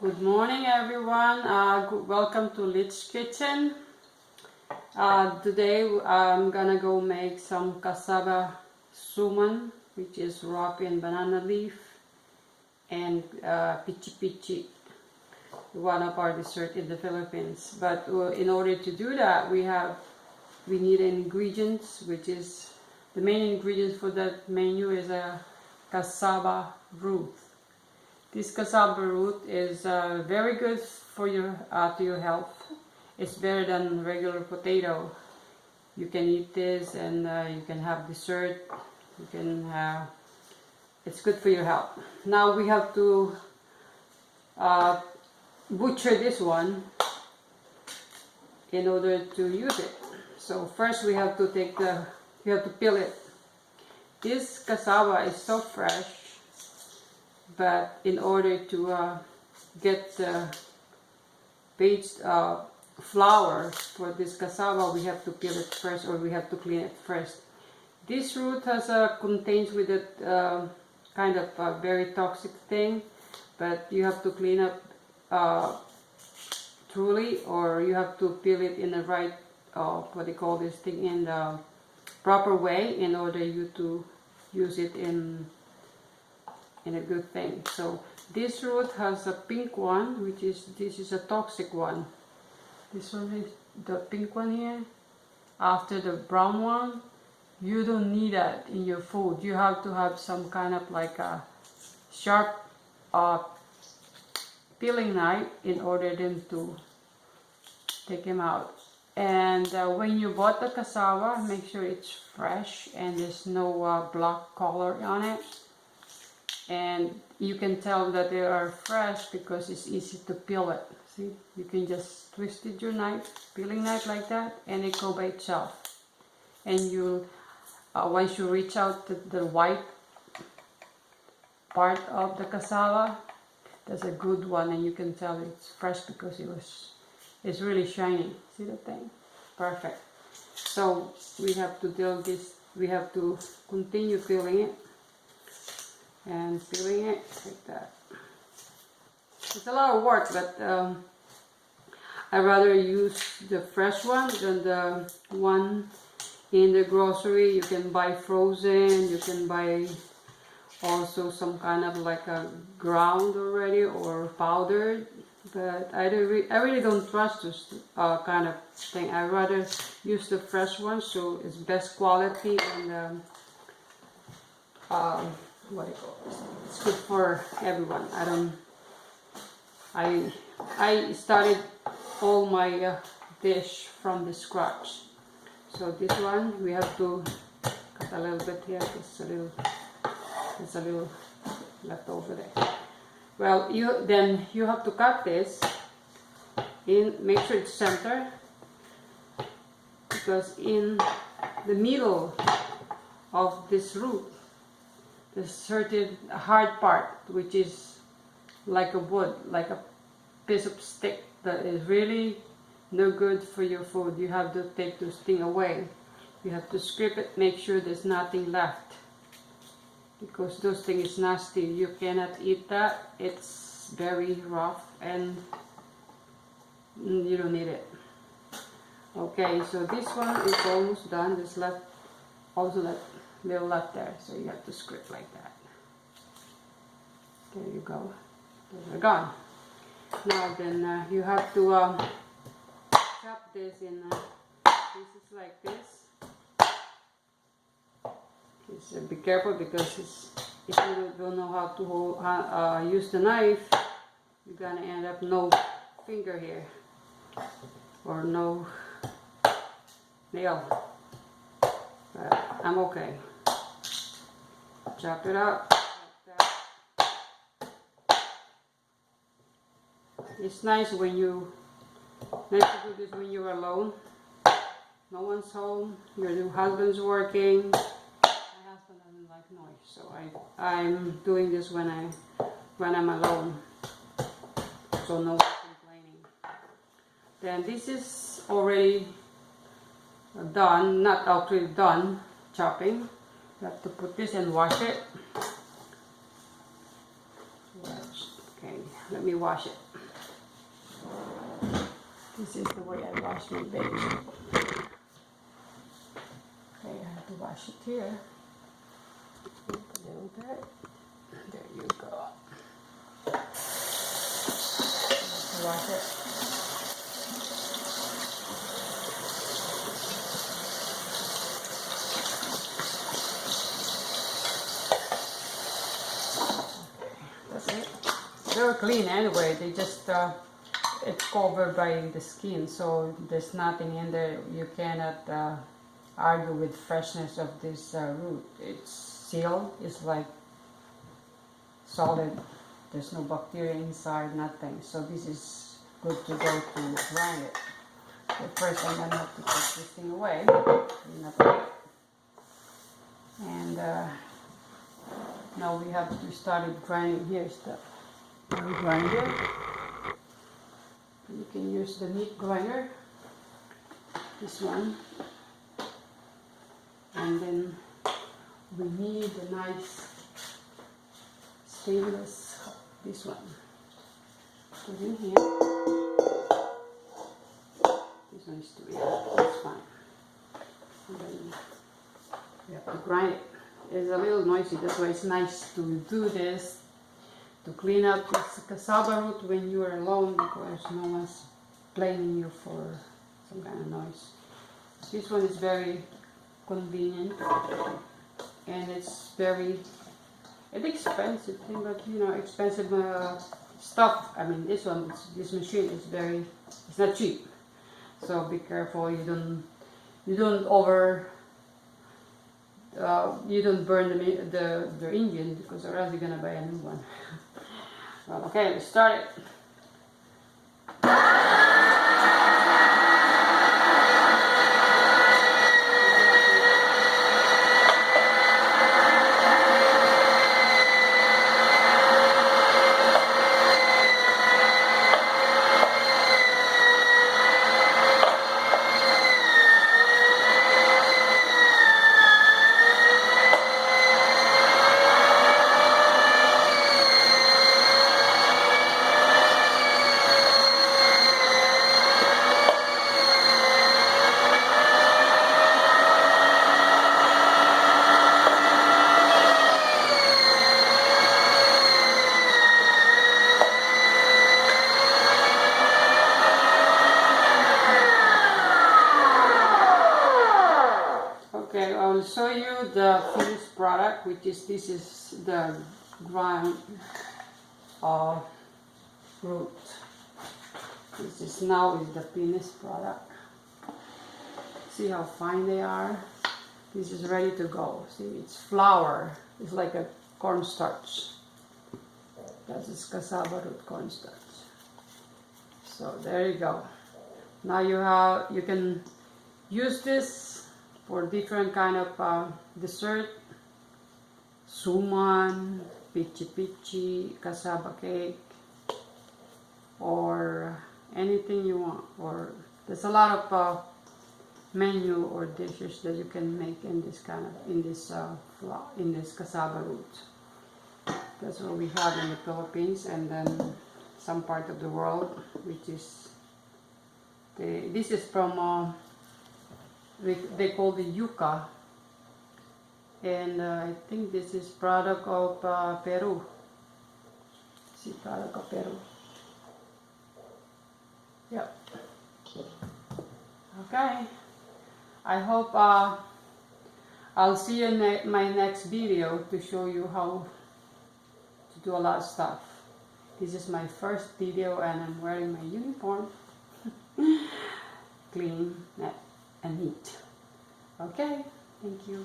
Good morning, everyone. Welcome to Lit's Kitchen. Today I'm gonna go make some cassava suman, which is wrapped in banana leaf, and pichi pichi, one of our dessert in the Philippines. But in order to do that, we need ingredients, which is the main ingredients for that menu is a cassava root. This cassava root is very good for your to your health. It's better than regular potato. You can eat this and you can have dessert. You can it's good for your health. Now we have to butcher this one in order to use it. So first we have to peel it. This cassava is so fresh. But in order to get the paste flour for this cassava, we have to peel it first, or we have to clean it first. This root contains with it kind of a very toxic thing, but you have to clean up truly, or you have to peel it in the right, what they call this thing, in the proper way in order you to use it in a good thing. So this root has a pink one, this is a toxic one. This one is the pink one here. After the brown one, you don't need that in your food. You have to have some kind of like a sharp peeling knife in order then to take them out. And when you bought the cassava, make sure it's fresh and there's no black color on it. And you can tell that they are fresh because it's easy to peel it. See, you can just twist it your peeling knife like that, and it go by itself. And you, once you reach out to the white part of the cassava, that's a good one, and you can tell it's fresh because it's really shiny. See the thing? Perfect. So we have to deal this. We have to continue peeling it. And peeling it like that. It's a lot of work, but I rather use the fresh one than the one in the grocery. You can buy frozen, you can buy also some kind of like a ground already or powdered, but I really don't trust this kind of thing. I rather use the fresh one, so it's best quality, and what do you call this? It's good for everyone. I started all my dish from the scratch. So this one we have to cut a little bit here. It's a little left over there. Well, you have to cut this in. Make sure it's center, because in the middle of this root, there's certain hard part, which is like a wood, like a piece of stick that is really no good for your food. You have to take this thing away. You have to scrape it, make sure there's nothing left, because those things is nasty. You cannot eat that. It's very rough and you don't need it. Okay, so this one is almost done. There's left also that little left there, so you have to scrape like that. There you go. Those are gone. Now then you have to chop this in pieces like this. Just be careful, because if you don't know how to use the knife, you're gonna end up no finger here or no nail. But I'm okay. Chop it up like that. It's nice to do this when you're alone. No one's home. Your husband's working. My husband doesn't like noise, so I'm doing this when I'm alone, so no one's complaining. Then this is already done, not actually done chopping. You have to put this and wash it. Okay, let me wash it. This is the way I wash my vegetable. Okay, I have to wash it here. A little bit. There you go. Wash it. That's it. They're clean anyway. They just it's covered by the skin, so there's nothing in there. You cannot argue with freshness of this root. It's sealed. It's like solid. There's no bacteria inside, nothing. So this is good to go to grind it. But first I'm gonna have to put this thing away. Clean up it. And now we have to start grinding. Here's the grinder. You can use the meat grinder, this one. And then we need a nice stainless, this one. Put in here. This one is too big, that's fine. And then we have to grind it. It's a little noisy, that's why it's nice to do this, to clean up this cassava root when you are alone, because no one's blaming you for some kind of noise. This one is very convenient, and it's very expensive thing, but you know, expensive stuff. I mean, this this machine is it's not cheap, so be careful you don't you don't burn the engine, because or else you're gonna buy a new one. Well, okay, let's start it. Okay, I'll show you the finished product, which is this is the ground root. This is now is the finished product. See how fine they are? This is ready to go. See, it's flour. It's like a cornstarch. That is cassava root cornstarch. So there you go. Now you can use this for different kind of dessert, suman, pichi, cassava cake, or anything you want. Or there's a lot of menu or dishes that you can make in this kind of in this cassava root. That's what we have in the Philippines, and then some part of the world, which is this is from. They call the yuca, and I think this is product of Peru. See, product of Peru. Yep. Okay. I hope I'll see you in my next video to show you how to do a lot of stuff. This is my first video, and I'm wearing my uniform. Clean, and neat. Okay, thank you.